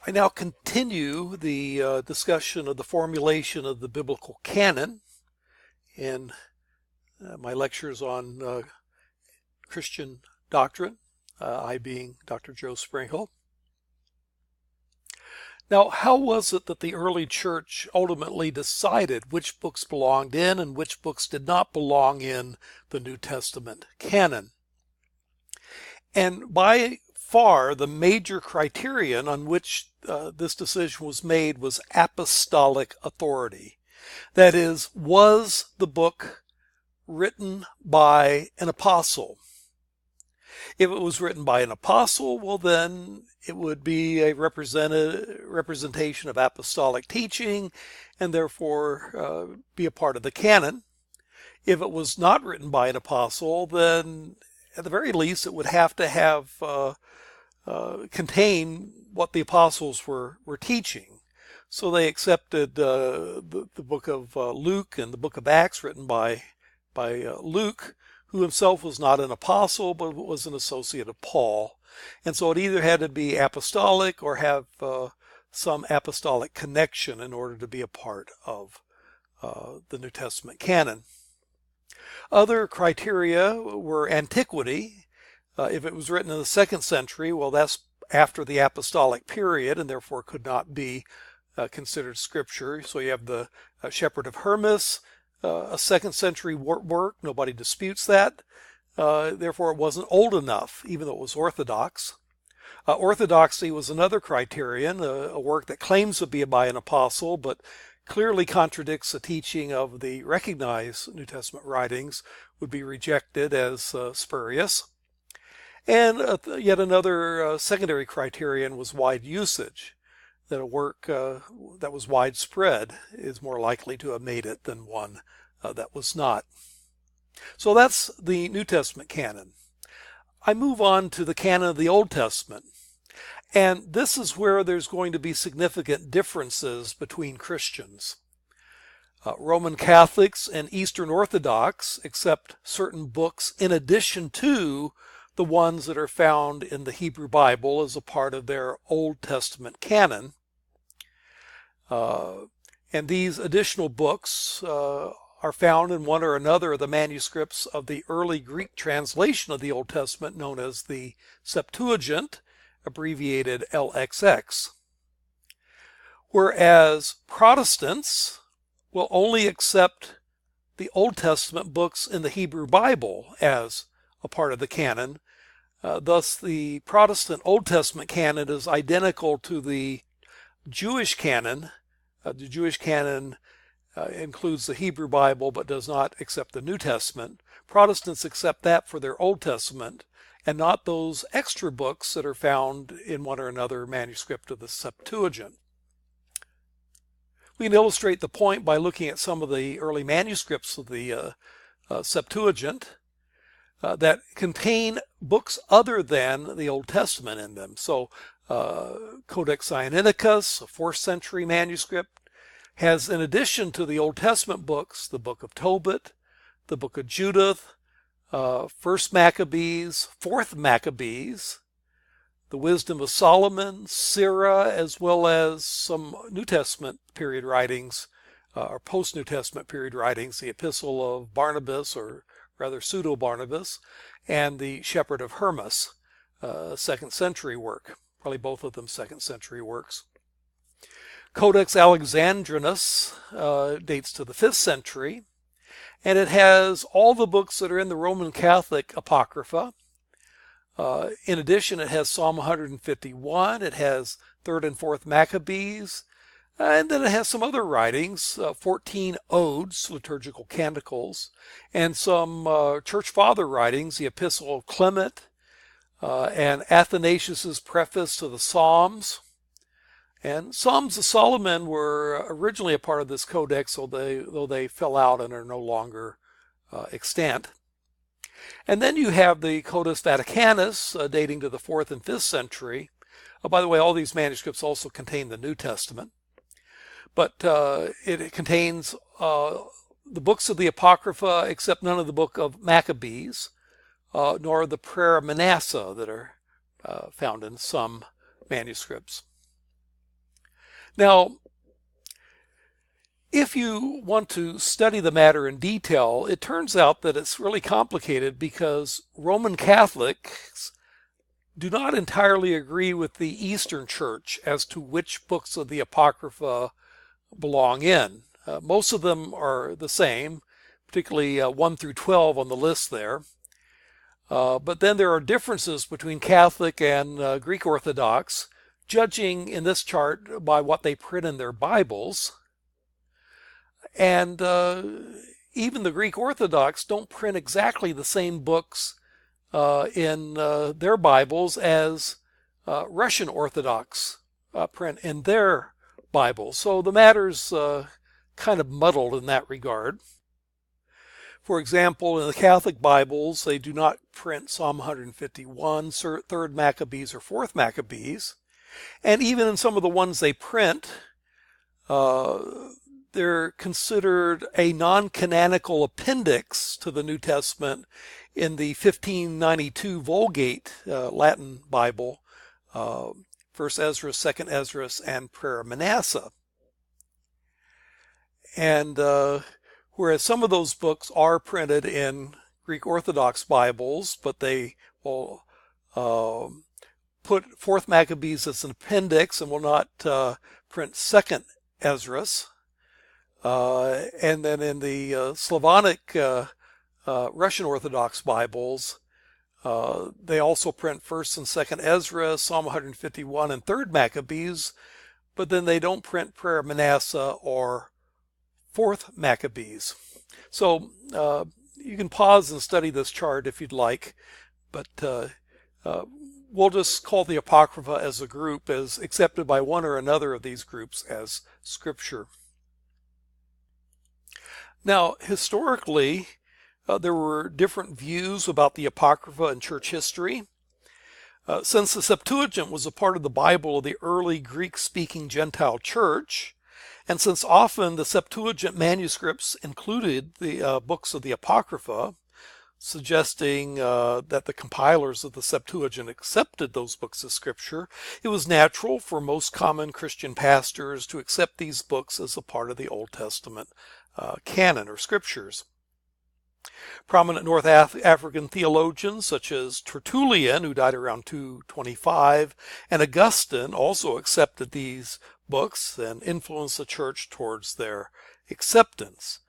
I now continue the discussion of the formulation of the biblical canon in my lectures on Christian doctrine, I being Dr. Joe Sprinkle. Now, how was it that the early church ultimately decided which books belonged in and which books did not belong in the New Testament canon? And by far, the major criterion on which this decision was made was apostolic authority. That is, was the book written by an apostle? If it was written by an apostle, well, then it would be a representation of apostolic teaching and therefore be a part of the canon. If it was not written by an apostle, then at the very least it would have to have contain what the apostles were teaching. So they accepted the book of Luke and the book of Acts written by Luke, who himself was not an apostle but was an associate of Paul. And so it either had to be apostolic or have some apostolic connection in order to be a part of the New Testament canon. Other criteria were antiquity. If it was written in the 2nd century, well, that's after the apostolic period and therefore could not be considered scripture. So you have the Shepherd of Hermas, a 2nd century work. Nobody disputes that. Therefore, it wasn't old enough, even though it was orthodox. Orthodoxy was another criterion, a work that claims to be by an apostle, but clearly contradicts the teaching of the recognized New Testament writings, would be rejected as spurious. And yet another secondary criterion was wide usage, that a work that was widespread is more likely to have made it than one that was not. So that's the New Testament canon. I move on to the canon of the Old Testament. And this is where there's going to be significant differences between Christians. Roman Catholics and Eastern Orthodox accept certain books in addition to the ones that are found in the Hebrew Bible as a part of their Old Testament canon. And these additional books are found in one or another of the manuscripts of the early Greek translation of the Old Testament known as the Septuagint, abbreviated LXX. Whereas Protestants will only accept the Old Testament books in the Hebrew Bible as a part of the canon. Thus, the Protestant Old Testament canon is identical to the Jewish canon. The Jewish canon includes the Hebrew Bible but does not accept the New Testament. Protestants accept that for their Old Testament and not those extra books that are found in one or another manuscript of the Septuagint. We can illustrate the point by looking at some of the early manuscripts of the Septuagint that contain books other than the Old Testament in them. So Codex Sinaiticus, a 4th century manuscript, has, in addition to the Old Testament books, the book of Tobit, the book of Judith, 1st Maccabees, 4th Maccabees, the Wisdom of Solomon, Sirah, as well as some New Testament period writings, or post-New Testament period writings, the Epistle of Barnabas, or rather Pseudo-Barnabas, and the Shepherd of Hermas, 2nd century work, probably both of them 2nd century works. Codex Alexandrinus dates to the 5th century, and it has all the books that are in the Roman Catholic Apocrypha. In addition, it has Psalm 151, it has 3rd and 4th Maccabees, and then it has some other writings, 14 odes, liturgical canticles, and some church father writings, the Epistle of Clement, and Athanasius's preface to the Psalms. And Psalms of Solomon were originally a part of this codex, though they fell out and are no longer extant. And then you have the Codex Vaticanus, dating to the 4th and 5th century. By the way, all these manuscripts also contain the New Testament. But it contains the books of the Apocrypha, except none of the book of Maccabees, nor the Prayer of Manasseh that are found in some manuscripts. Now, if you want to study the matter in detail, it turns out that it's really complicated because Roman Catholics do not entirely agree with the Eastern Church as to which books of the Apocrypha belong in. Most of them are the same, particularly 1 through 12 on the list there. But then there are differences between Catholic and Greek Orthodox, judging in this chart by what they print in their Bibles. And even the Greek Orthodox don't print exactly the same books in their Bibles as Russian Orthodox print in their Bibles. So the matter's kind of muddled in that regard. For example, in the Catholic Bibles, they do not print Psalm 151, 3rd Maccabees, or 4th Maccabees. And even in some of the ones they print, they're considered a non-canonical appendix to the New Testament in the 1592 Vulgate Latin Bible, 1st Ezra, 2nd Ezra, and Prayer of Manasseh. And whereas some of those books are printed in Greek Orthodox Bibles, but they will put 4th Maccabees as an appendix and will not print 2nd Ezra. And then in the Slavonic Russian Orthodox Bibles, they also print 1st and 2nd Ezra, Psalm 151, and 3rd Maccabees, but then they don't print Prayer of Manasseh or 4th Maccabees. So you can pause and study this chart if you'd like, but we'll just call the Apocrypha as a group as accepted by one or another of these groups as Scripture. Now, historically, there were different views about the Apocrypha in church history. Since the Septuagint was a part of the Bible of the early Greek-speaking Gentile church, and since often the Septuagint manuscripts included the books of the Apocrypha, suggesting that the compilers of the Septuagint accepted those books as Scripture, it was natural for most common Christian pastors to accept these books as a part of the Old Testament canon or Scriptures. Prominent North African theologians such as Tertullian, who died around 225, and Augustine also accepted these books and influenced the church towards their acceptance.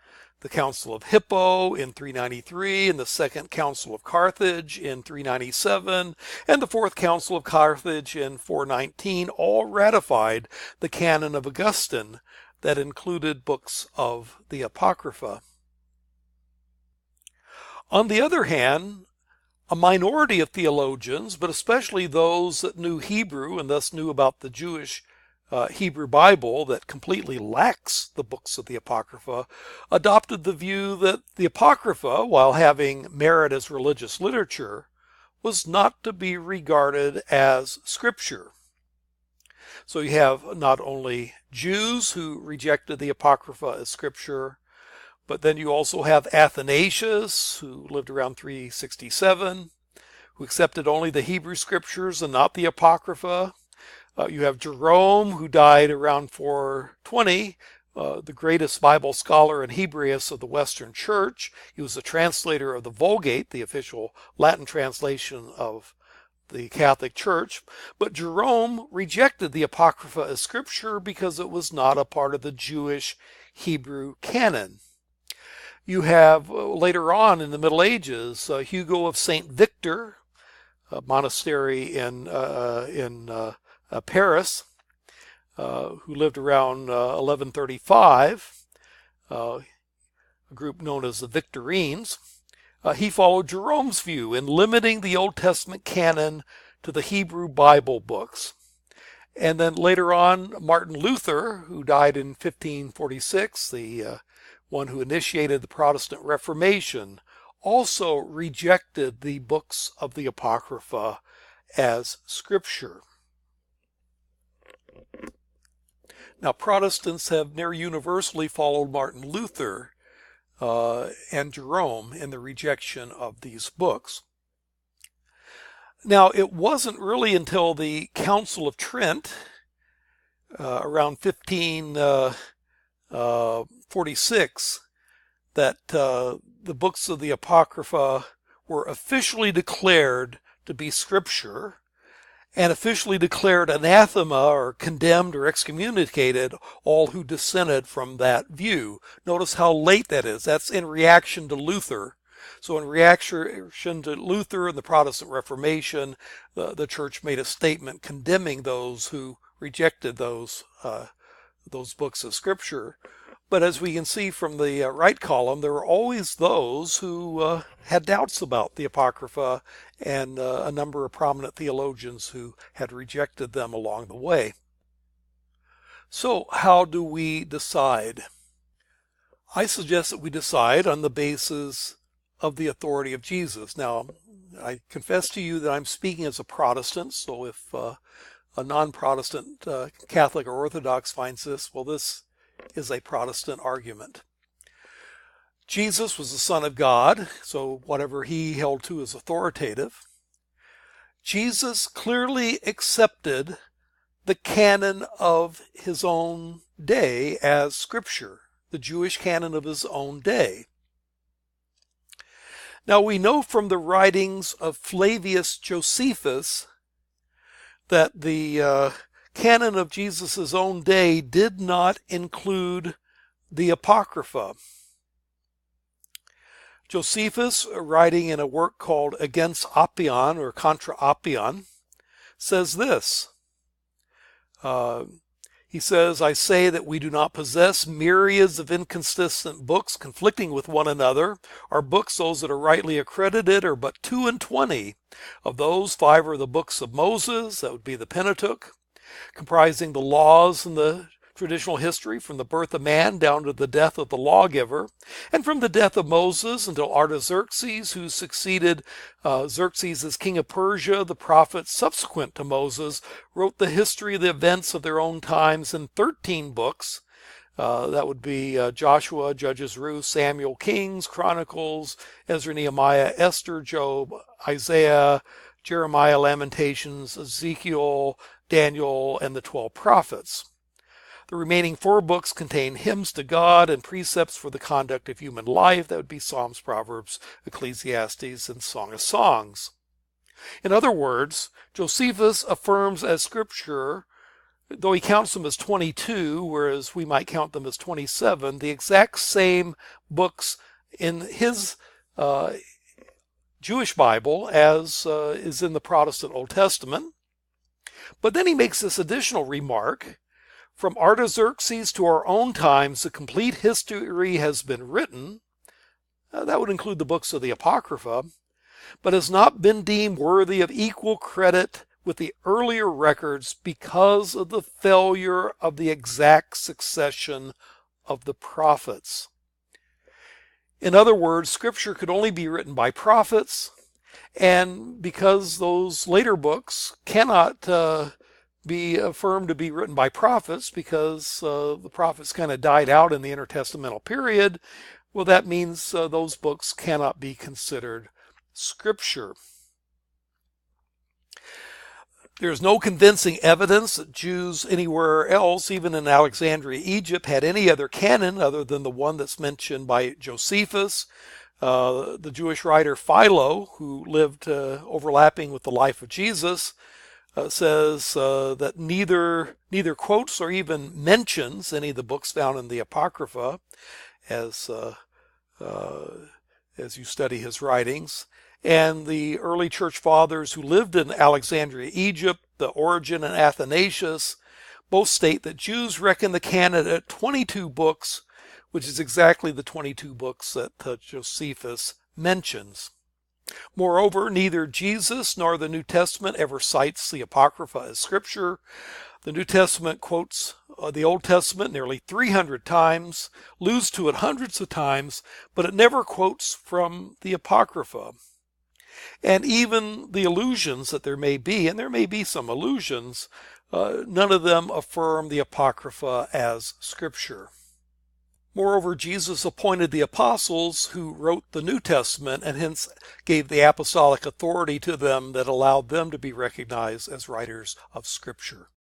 The Council of Hippo in 393, and the Second Council of Carthage in 397, and the Fourth Council of Carthage in 419 all ratified the canon of Augustine that included books of the Apocrypha. On the other hand, a minority of theologians, but especially those that knew Hebrew and thus knew about the Jewish Hebrew Bible that completely lacks the books of the Apocrypha, adopted the view that the Apocrypha, while having merit as religious literature, was not to be regarded as Scripture. So you have not only Jews who rejected the Apocrypha as Scripture, but then you also have Athanasius, who lived around 367, who accepted only the Hebrew Scriptures and not the Apocrypha. You have Jerome, who died around 420, the greatest Bible scholar and Hebraist of the Western Church. He was a translator of the Vulgate, the official Latin translation of the Catholic Church. But Jerome rejected the Apocrypha as Scripture because it was not a part of the Jewish Hebrew canon. You have later on in the Middle Ages, Hugo of St. Victor, a monastery in Paris, who lived around 1135, a group known as the Victorines. He followed Jerome's view in limiting the Old Testament canon to the Hebrew Bible books. And then later on, Martin Luther, who died in 1546, the one who initiated the Protestant Reformation, also rejected the books of the Apocrypha as Scripture. Now, Protestants have near universally followed Martin Luther and Jerome in the rejection of these books. Now, it wasn't really until the Council of Trent around 1546 that the books of the Apocrypha were officially declared to be scripture and officially declared anathema or condemned or excommunicated all who dissented from that view. Notice how late that is. That's in reaction to Luther. So in reaction to Luther and the Protestant Reformation, the church made a statement condemning those who rejected those books of scripture. But as we can see from the right column, there were always those who had doubts about the Apocrypha, and a number of prominent theologians who had rejected them along the way. So how do we decide? I suggest that we decide on the basis of the authority of Jesus. Now, I confess to you that I'm speaking as a Protestant, so if a non-Protestant Catholic or Orthodox finds this, well, this is a Protestant argument. Jesus was the Son of God, so whatever he held to is authoritative. Jesus clearly accepted the canon of his own day as scripture, the Jewish canon of his own day. Now we know from the writings of Flavius Josephus that the canon of Jesus' own day did not include the Apocrypha. Josephus, writing in a work called Against Oppion or Contra Oppion, says this. He says, I say that we do not possess myriads of inconsistent books conflicting with one another. Our books, those that are rightly accredited, are but 22. Of those, 5 are the books of Moses, that would be the Pentateuch, comprising the laws and the traditional history from the birth of man down to the death of the lawgiver, and from the death of Moses until Artaxerxes, who succeeded Xerxes as king of Persia. The prophets subsequent to Moses wrote the history of the events of their own times in 13 books. That would be Joshua, Judges, Ruth, Samuel, Kings, Chronicles, Ezra, Nehemiah, Esther, Job, Isaiah, Jeremiah, Lamentations, Ezekiel, Daniel, and the 12 prophets. The remaining 4 books contain hymns to God and precepts for the conduct of human life. That would be Psalms, Proverbs, Ecclesiastes, and Song of Songs. In other words, Josephus affirms as scripture, though he counts them as 22, whereas we might count them as 27, the exact same books in his Jewish Bible as is in the Protestant Old Testament. But then he makes this additional remark. From Artaxerxes to our own times, the complete history has been written. That would include the books of the Apocrypha, but has not been deemed worthy of equal credit with the earlier records because of the failure of the exact succession of the prophets. In other words, Scripture could only be written by prophets, and because those later books cannot be affirmed to be written by prophets because the prophets kind of died out in the intertestamental period, well, that means those books cannot be considered scripture. There's no convincing evidence that Jews anywhere else, even in Alexandria, Egypt, had any other canon other than the one that's mentioned by Josephus. The Jewish writer Philo, who lived overlapping with the life of Jesus, says that neither quotes or even mentions any of the books found in the Apocrypha as you study his writings. And the early church fathers who lived in Alexandria, Egypt, the Origen and Athanasius, both state that Jews reckon the canon at 22 books, which is exactly the 22 books that Josephus mentions. Moreover, neither Jesus nor the New Testament ever cites the Apocrypha as scripture. The New Testament quotes the Old Testament nearly 300 times, alludes to it hundreds of times, but it never quotes from the Apocrypha. And even the allusions that there may be, and there may be some allusions, none of them affirm the Apocrypha as scripture. Moreover, Jesus appointed the apostles who wrote the New Testament and hence gave the apostolic authority to them that allowed them to be recognized as writers of Scripture.